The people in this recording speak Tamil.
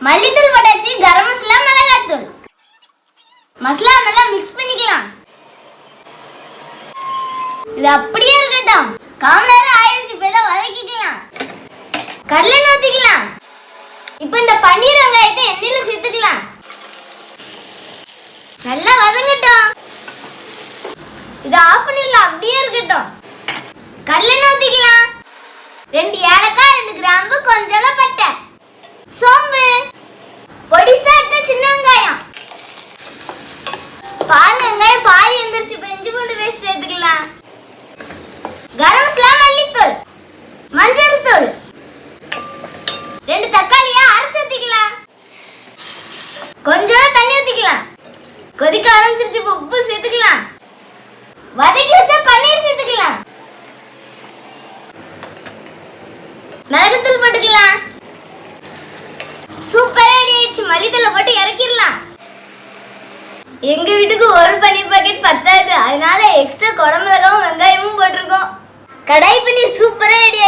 மல்லித்தூள் போட்டாச்சு, கரம் மசாலா, மிளகாத்தூள். மசாலா நல்லா மிக்ஸ் பண்ணிக்கலாம். இது அப்படியே இருக்கட்டும். கால் மணி நேரம் ஆயிடுச்சு, இப்போ இதை வதக்கிக்கலாம். கடலை ஊற்றிக்கலாம். இப்போ இந்த பன்னீர் வெங்காயத்தை எண்ணெயில் சேர்த்துக்கலாம். நல்லா வதங்கட்டும். இதை ஆஃப் பண்ணிடலாம், அப்படியே இருக்கட்டும். கடலை ஊற்றிக்கலாம். 2 ஏலக்காய், 2 கிராம்பு, கொஞ்சம் பட்டை, சோம்பு, பொடிசா சின்ன வெங்காயம். பாருங்க, வெங்காயம் பாதி வந்துருச்சு. இப்போ இஞ்சி பூண்டு பேஸ்ட் சேர்த்துக்கலாம். கரம் மசாலா, மல்லித்தூள், மஞ்சள் தூள், 2 தக்காளியை அரைச்சு ஊற்றிக்கலாம். கொஞ்சம் தண்ணி ஊற்றிக்கலாம். கொதிக்க ஆரம்பிச்சிருச்சு, உப்பு சேர்த்துக்கலாம். வதக்கி வச்சா பன்னீர் சேர்த்துக்கலாம். மிளகுத்தூள் போட்டுக்கலாம். சூப்பரா ரெடி ஆயிடுச்சு. மல்லித்தூளை போட்டு இறக்கிடலாம். எங்க வீட்டுக்கு ஒரு பன்னீர் பாக்கெட் பத்தாது, அதனால எக்ஸ்ட்ரா குடமிளகாவும் வெங்காயமும் போட்டிருக்கோம். கடாய் பன்னீர் சூப்பரா ரெடி